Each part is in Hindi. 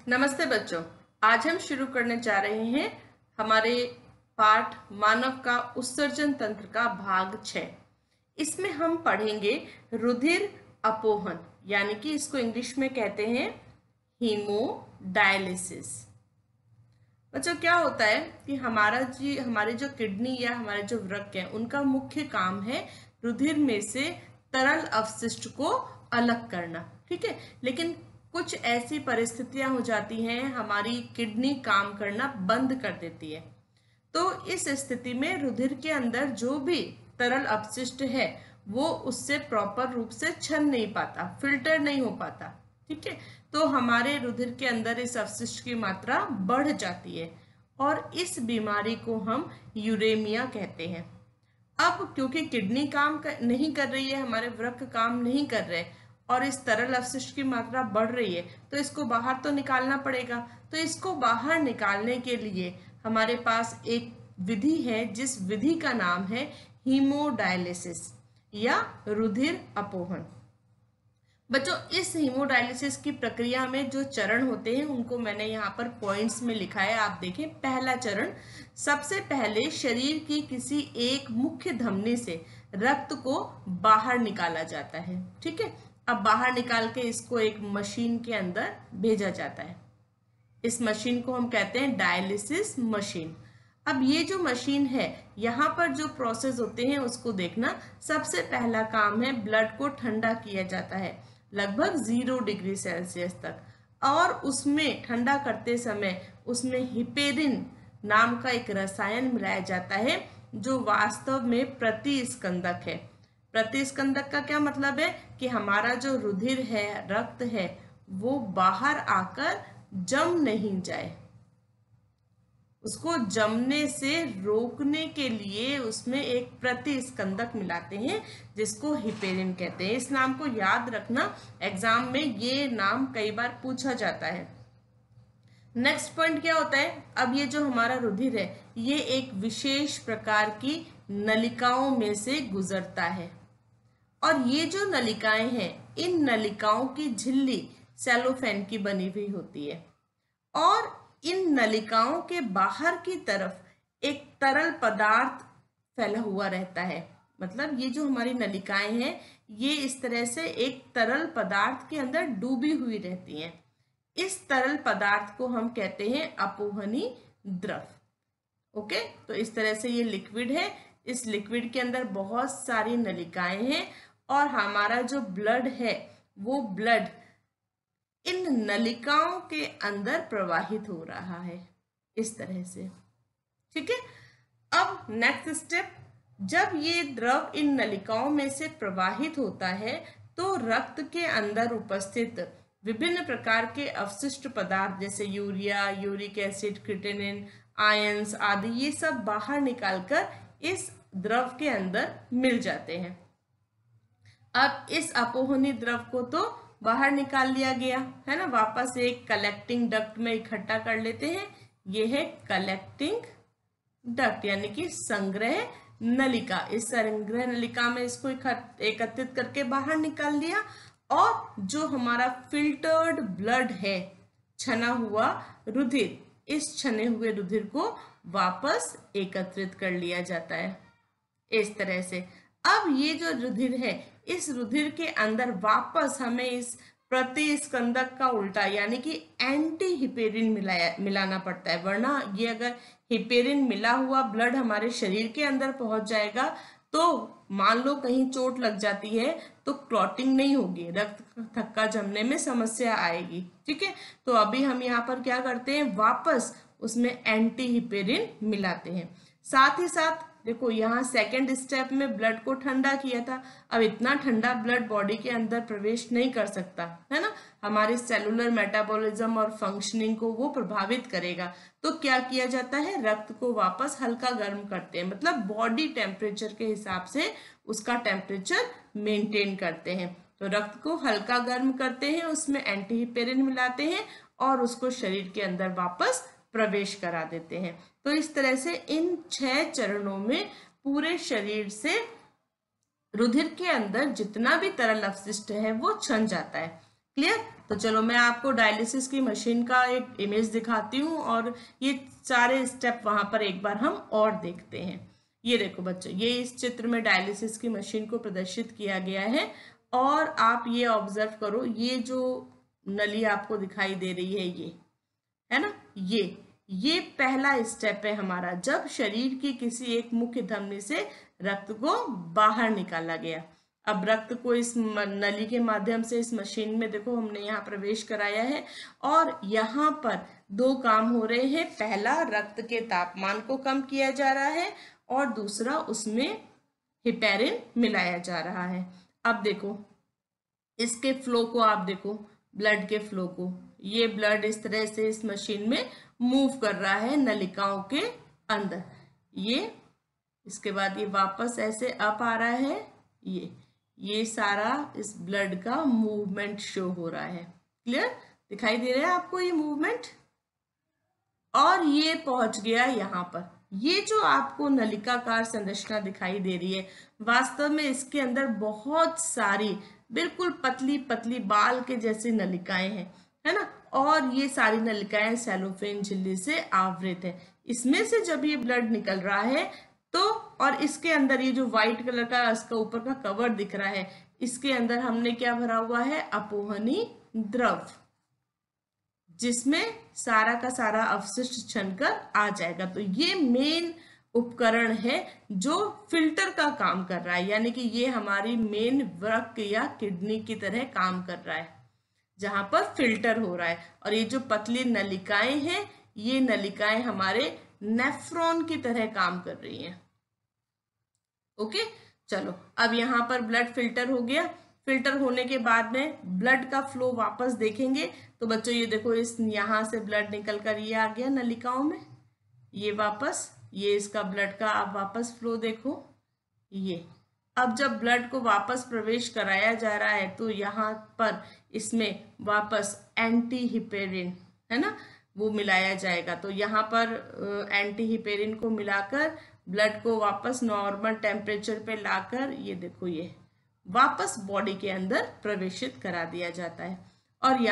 नमस्ते बच्चों। आज हम शुरू करने जा रहे हैं हमारे पाठ मानव का उत्सर्जन तंत्र का भाग 6। इसमें हम पढ़ेंगे रुधिर अपोहन, यानी कि इसको इंग्लिश में कहते हैं हीमोडायलिसिस। बच्चों, क्या होता है कि हमारे जो किडनी या हमारे जो वृक्क हैं, उनका मुख्य काम है रुधिर में से तरल अवशिष्ट को अलग करना। ठीक है, लेकिन कुछ ऐसी परिस्थितियां हो जाती हैं, हमारी किडनी काम करना बंद कर देती है। तो इस स्थिति में रुधिर के अंदर जो भी तरल अपशिष्ट है वो उससे प्रॉपर रूप से छन नहीं पाता, फिल्टर नहीं हो पाता। ठीक है, तो हमारे रुधिर के अंदर इस अपशिष्ट की मात्रा बढ़ जाती है और इस बीमारी को हम यूरेमिया कहते हैं। अब क्योंकि किडनी नहीं कर रही है, हमारे वृक्क काम नहीं कर रहे और इस तरल अपशिष्ट की मात्रा बढ़ रही है, तो इसको बाहर तो निकालना पड़ेगा। तो इसको बाहर निकालने के लिए हमारे पास एक विधि है, जिस विधि का नाम है हीमोडायलिसिस या रुधिर अपोहन। बच्चों, इस हीमोडायलिसिस की प्रक्रिया में जो चरण होते हैं उनको मैंने यहाँ पर पॉइंट्स में लिखा है, आप देखें। पहला चरण, सबसे पहले शरीर की किसी एक मुख्य धमनी से रक्त को बाहर निकाला जाता है। ठीक है, अब बाहर निकाल के इसको एक मशीन के अंदर भेजा जाता है। इस मशीन को हम कहते हैं डायलिसिस मशीन। अब ये जो मशीन है, यहाँ पर जो प्रोसेस होते हैं उसको देखना। सबसे पहला काम है, ब्लड को ठंडा किया जाता है लगभग 0 डिग्री सेल्सियस तक, और उसमें ठंडा करते समय उसमें हिपेरिन नाम का एक रसायन मिलाया जाता है, जो वास्तव में प्रतिस्कंदक है। प्रतिस्कंदक का क्या मतलब है कि हमारा जो रुधिर है, रक्त है, वो बाहर आकर जम नहीं जाए। उसको जमने से रोकने के लिए उसमें एक प्रतिस्कंदक मिलाते हैं, जिसको हिपेरिन कहते हैं। इस नाम को याद रखना, एग्जाम में ये नाम कई बार पूछा जाता है। नेक्स्ट पॉइंट क्या होता है, अब ये जो हमारा रुधिर है, ये एक विशेष प्रकार की नलिकाओं में से गुजरता है, और ये जो नलिकाएं हैं, इन नलिकाओं की झिल्ली सेलोफेन की बनी हुई होती है, और इन नलिकाओं के बाहर की तरफ एक तरल पदार्थ फैला हुआ रहता है। मतलब ये जो हमारी नलिकाएं हैं, ये इस तरह से एक तरल पदार्थ के अंदर डूबी हुई रहती हैं। इस तरल पदार्थ को हम कहते हैं अपोहनी द्रव। ओके, तो इस तरह से ये लिक्विड है। इस लिक्विड के अंदर बहुत सारी नलिकाएं हैं, और हमारा जो ब्लड है, वो ब्लड इन नलिकाओं के अंदर प्रवाहित हो रहा है, इस तरह से। ठीक है, अब नेक्स्ट स्टेप, जब ये द्रव इन नलिकाओं में से प्रवाहित होता है, तो रक्त के अंदर उपस्थित विभिन्न प्रकार के अवशिष्ट पदार्थ जैसे urea, uric acid, creatinine, ions आदि, ये सब बाहर निकालकर इस द्रव के अंदर मिल जाते हैं। अब इस अपोहनी द्रव को तो बाहर निकाल लिया गया है ना, वापस एक कलेक्टिंग डक्ट में इकट्ठा कर लेते हैं। ये है कलेक्टिंग डक्ट, यानी कि संग्रह नलिका। इस संग्रह नलिका में इसको एकत्रित करके बाहर निकाल लिया, और जो हमारा फिल्टर्ड ब्लड है, छना हुआ रुधिर, इस छने हुए रुधिर को वापस एकत्रित कर लिया जाता है, इस तरह से। अब ये जो रुधिर है, इस रुधिर के अंदर वापस हमें इस प्रतिस्कंदक का उल्टा, यानी कि एंटी हिपेरिन मिलाना पड़ता है, वरना ये अगर हिपेरिन मिला हुआ ब्लड हमारे शरीर के अंदर पहुंच जाएगा, तो मान लो कहीं चोट लग जाती है तो क्लॉटिंग नहीं होगी, रक्त थक्का जमने में समस्या आएगी। ठीक है, तो अभी हम यहाँ पर क्या करते हैं, वापस उसमें एंटी हिपेरिन मिलाते हैं। साथ ही साथ देखो, यहाँ सेकेंड स्टेप में ब्लड को ठंडा किया था। अब इतना ठंडा ब्लड बॉडी के अंदर प्रवेश नहीं कर सकता है ना, हमारे सेलुलर मेटाबॉलिज्म और फंक्शनिंग को वो प्रभावित करेगा। तो क्या किया जाता है, रक्त को वापस हल्का गर्म करते हैं, मतलब बॉडी टेम्परेचर के हिसाब से उसका टेम्परेचर मेंटेन करते हैं। तो रक्त को हल्का गर्म करते हैं, उसमें एंटीहिपेरिन मिलाते हैं, और उसको शरीर के अंदर वापस प्रवेश करा देते हैं। तो इस तरह से इन 6 चरणों में पूरे शरीर से रुधिर के अंदर जितना भी तरल अपशिष्ट है वो छन जाता है। क्लियर? तो चलो मैं आपको डायलिसिस की मशीन का एक इमेज दिखाती हूँ और ये सारे स्टेप वहां पर एक बार हम और देखते हैं। ये देखो बच्चों, ये इस चित्र में डायलिसिस की मशीन को प्रदर्शित किया गया है और आप ये ऑब्जर्व करो, ये जो नली आपको दिखाई दे रही है ये है ना, ये पहला स्टेप है हमारा, जब शरीर की किसी एक मुख्य धमनी से रक्त को बाहर निकाला गया। अब रक्त को इस नली के माध्यम से इस मशीन में देखो हमने यहाँ प्रवेश कराया है और यहाँ पर दो काम हो रहे हैं। पहला, रक्त के तापमान को कम किया जा रहा है और दूसरा, उसमें हिपेरिन मिलाया जा रहा है। अब देखो इसके फ्लो को, आप देखो ब्लड के फ्लो को, ये ब्लड इस तरह से इस मशीन में मूव कर रहा है नलिकाओं के अंदर। ये इसके बाद ये वापस ऐसे अप आ रहा है, ये सारा इस ब्लड का मूवमेंट शो हो रहा है। क्लियर दिखाई दे रहा है आपको ये मूवमेंट? और ये पहुंच गया यहाँ पर। ये जो आपको नलिकाकार संरचना दिखाई दे रही है, वास्तव में इसके अंदर बहुत सारी बिल्कुल पतली पतली बाल के जैसी नलिकाएं हैं, है ना। और ये सारी नलिकाएं सेलोफेन झिल्ली से आवृत है। इसमें से जब ये ब्लड निकल रहा है तो, और इसके अंदर ये जो व्हाइट कलर का इसका ऊपर का कवर दिख रहा है, इसके अंदर हमने क्या भरा हुआ है? अपोहनी द्रव, जिसमें सारा का सारा अवशिष्ट छनकर आ जाएगा। तो ये मेन उपकरण है जो फिल्टर का काम कर रहा है, यानी कि ये हमारी मेन वृक्क या किडनी की तरह काम कर रहा है, जहां पर फिल्टर हो रहा है। और ये जो पतली नलिकाएं हैं, ये नलिकाएं हमारे नेफ्रॉन की तरह काम कर रही हैं। ओके, चलो अब यहाँ पर ब्लड फिल्टर हो गया। फिल्टर होने के बाद में ब्लड का फ्लो वापस देखेंगे तो बच्चों ये देखो, इस यहाँ से ब्लड निकल कर ये आ गया नलिकाओं में, ये वापस, ये इसका ब्लड का आप वापस फ्लो देखो। ये अब जब ब्लड को वापस प्रवेश कराया जा रहा है तो यहाँ पर इसमें वापस एंटी हिपेरिन, है ना, वो मिलाया जाएगा। तो यहाँ पर एंटी हिपेरिन को मिलाकर ब्लड को वापस नॉर्मल टेम्परेचर पे लाकर ये देखो ये वापस बॉडी के अंदर प्रवेशित करा दिया जाता है। और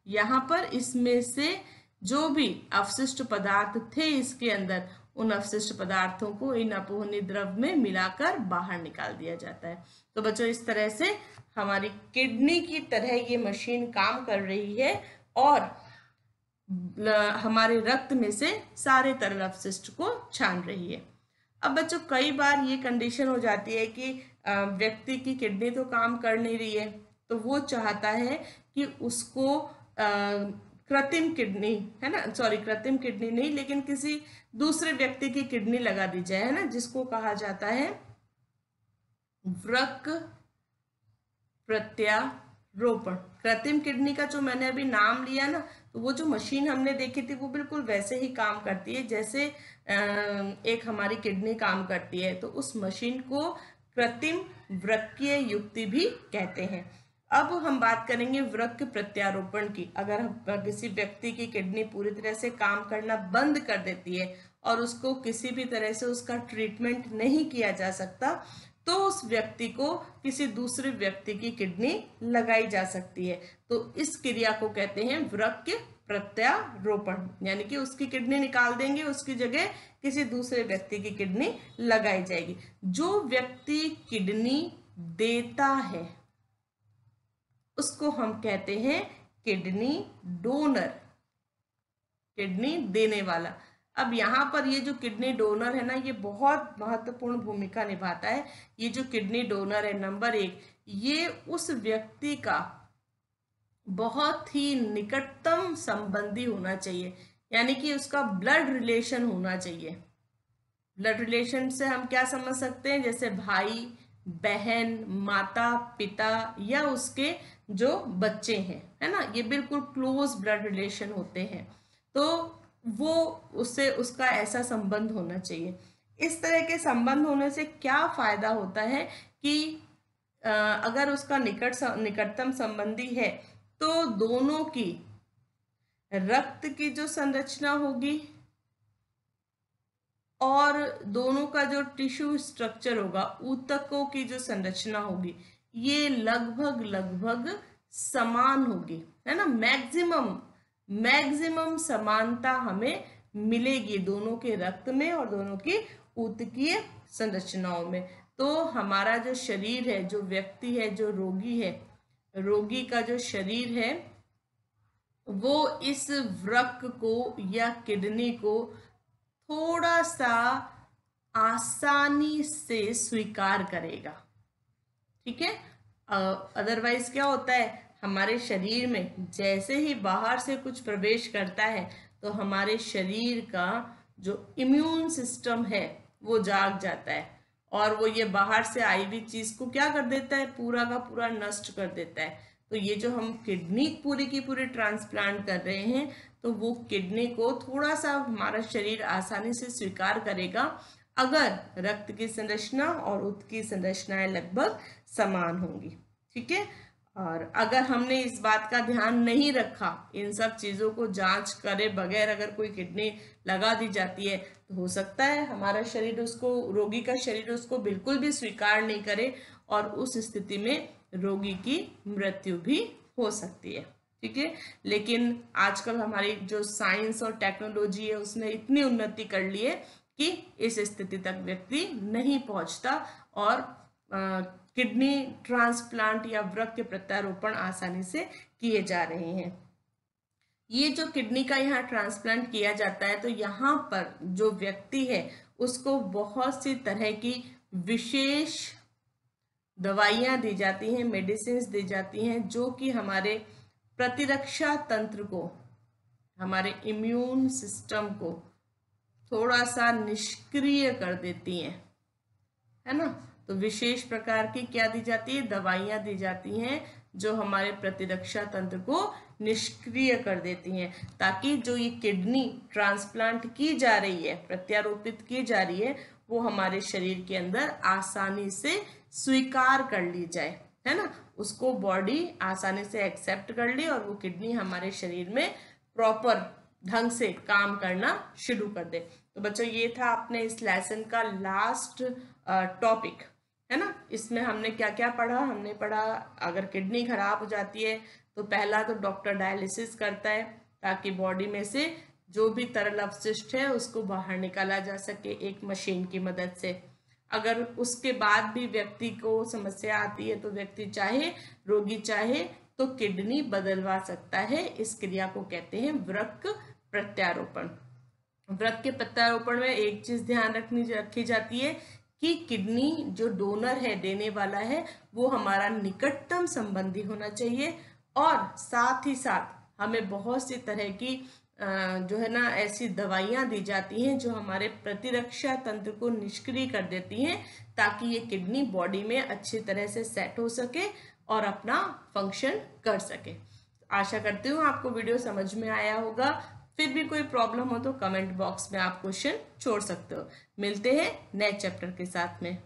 यहाँ पर इसमें से जो भी अवशिष्ट पदार्थ थे इसके अंदर, उन अवशिष्ट पदार्थों को इन अपोहनी द्रव में मिलाकर बाहर निकाल दिया जाता है। तो बच्चों इस तरह से हमारी किडनी की तरह ये मशीन काम कर रही है और हमारे रक्त में से सारे तरल अवशिष्ट को छान रही है। अब बच्चों कई बार ये कंडीशन हो जाती है कि व्यक्ति की किडनी तो काम कर नहीं रही है, तो वो चाहता है कि उसको कृत्रिम किडनी, है ना, सॉरी कृत्रिम किडनी नहीं, लेकिन किसी दूसरे व्यक्ति की किडनी लगा दी जाए, है ना, जिसको कहा जाता है वृक्क प्रत्यारोपण। कृत्रिम किडनी का जो मैंने अभी नाम लिया ना, तो वो जो मशीन हमने देखी थी वो बिल्कुल वैसे ही काम करती है जैसे एक हमारी किडनी काम करती है। तो उस मशीन को कृत्रिम वृक्कीय युक्ति भी कहते हैं। अब हम बात करेंगे वृक्क प्रत्यारोपण की। अगर किसी व्यक्ति की किडनी पूरी तरह से काम करना बंद कर देती है और उसको किसी भी तरह से उसका ट्रीटमेंट नहीं किया जा सकता, तो उस व्यक्ति को किसी दूसरे व्यक्ति की किडनी लगाई जा सकती है। तो इस क्रिया को कहते हैं वृक्क प्रत्यारोपण, यानी कि उसकी किडनी निकाल देंगे, उसकी जगह किसी दूसरे व्यक्ति की किडनी लगाई जाएगी। जो व्यक्ति किडनी देता है उसको हम कहते हैं किडनी डोनर, किडनी देने वाला। अब यहाँ पर ये जो किडनी डोनर है ना, ये बहुत महत्वपूर्ण भूमिका निभाता है। ये जो किडनी डोनर है नंबर 1, ये उस व्यक्ति का बहुत ही निकटतम संबंधी होना चाहिए, यानी कि उसका ब्लड रिलेशन होना चाहिए। ब्लड रिलेशन से हम क्या समझ सकते हैं? जैसे भाई बहन, माता पिता या उसके जो बच्चे हैं, है ना, ये बिल्कुल क्लोज ब्लड रिलेशन होते हैं। तो वो उससे उसका ऐसा संबंध होना चाहिए। इस तरह के संबंध होने से क्या फायदा होता है कि अगर उसका निकटतम संबंधी है तो दोनों की रक्त की जो संरचना होगी और दोनों का जो टिश्यू स्ट्रक्चर होगा, ऊतकों की जो संरचना होगी, ये लगभग समान होगी, है ना। मैक्सिमम समानता हमें मिलेगी दोनों के रक्त में और दोनों की ऊतकीय संरचनाओं में। तो हमारा जो शरीर है, जो व्यक्ति है, जो रोगी है, रोगी का जो शरीर है वो इस वृक्क को या किडनी को थोड़ा सा आसानी से स्वीकार करेगा, ठीक है। अदरवाइज क्या होता है, हमारे शरीर में जैसे ही बाहर से कुछ प्रवेश करता है तो हमारे शरीर का जो इम्यून सिस्टम है वो जाग जाता है और वो ये बाहर से आई हुई चीज को क्या कर देता है, पूरा का पूरा नष्ट कर देता है। तो ये जो हम किडनी पूरी की पूरी ट्रांसप्लांट कर रहे हैं तो वो किडनी को थोड़ा सा हमारा शरीर आसानी से स्वीकार करेगा अगर रक्त की संरचना और ऊतक की संरचनाएं लगभग समान होंगी, ठीक है। और अगर हमने इस बात का ध्यान नहीं रखा, इन सब चीजों को जांच करे बगैर अगर कोई किडनी लगा दी जाती है तो हो सकता है हमारा शरीर उसको, रोगी का शरीर उसको बिल्कुल भी स्वीकार नहीं करे और उस स्थिति में रोगी की मृत्यु भी हो सकती है, ठीक है। लेकिन आजकल हमारी जो साइंस और टेक्नोलॉजी है उसने इतनी उन्नति कर ली है कि इस स्थिति तक व्यक्ति नहीं पहुंचता और किडनी ट्रांसप्लांट या वृक्क के प्रत्यारोपण आसानी से किए जा रहे हैं। ये जो किडनी का यहाँ ट्रांसप्लांट किया जाता है तो यहाँ पर जो व्यक्ति है उसको बहुत सी तरह की विशेष दवाइयाँ दी जाती हैं, मेडिसिन दी जाती हैं जो कि हमारे प्रतिरक्षा तंत्र को, हमारे इम्यून सिस्टम को थोड़ा सा निष्क्रिय कर देती हैं, है ना। तो विशेष प्रकार की क्या दी जाती है, दवाइयाँ दी जाती हैं जो हमारे प्रतिरक्षा तंत्र को निष्क्रिय कर देती हैं ताकि जो ये किडनी ट्रांसप्लांट की जा रही है, प्रत्यारोपित की जा रही है, वो हमारे शरीर के अंदर आसानी से स्वीकार कर ली जाए, है ना। उसको बॉडी आसानी से एक्सेप्ट कर ली और वो किडनी हमारे शरीर में प्रॉपर ढंग से काम करना शुरू कर दे। तो बच्चों ये था अपने इस लेसन का लास्ट टॉपिक, है ना। इसमें हमने क्या क्या पढ़ा, हमने पढ़ा अगर किडनी खराब हो जाती है तो पहला तो डॉक्टर डायलिसिस करता है ताकि बॉडी में से जो भी तरल अपशिष्ट है उसको बाहर निकाला जा सके एक मशीन की मदद से। अगर उसके बाद भी व्यक्ति को समस्या आती है तो व्यक्ति चाहे, रोगी चाहे तो किडनी बदलवा सकता है। इस क्रिया को कहते हैं वृक्क प्रत्यारोपण। वृक्क के प्रत्यारोपण में एक चीज ध्यान रखी जाती है कि किडनी जो डोनर है, देने वाला है, वो हमारा निकटतम संबंधी होना चाहिए और साथ ही साथ हमें बहुत सी तरह की जो है ना ऐसी दवाइयाँ दी जाती हैं जो हमारे प्रतिरक्षा तंत्र को निष्क्रिय कर देती हैं ताकि ये किडनी बॉडी में अच्छी तरह से सेट हो सके और अपना फंक्शन कर सके। आशा करती हूँ आपको वीडियो समझ में आया होगा। फिर भी कोई प्रॉब्लम हो तो कमेंट बॉक्स में आप क्वेश्चन छोड़ सकते हो। मिलते हैं नए चैप्टर के साथ में।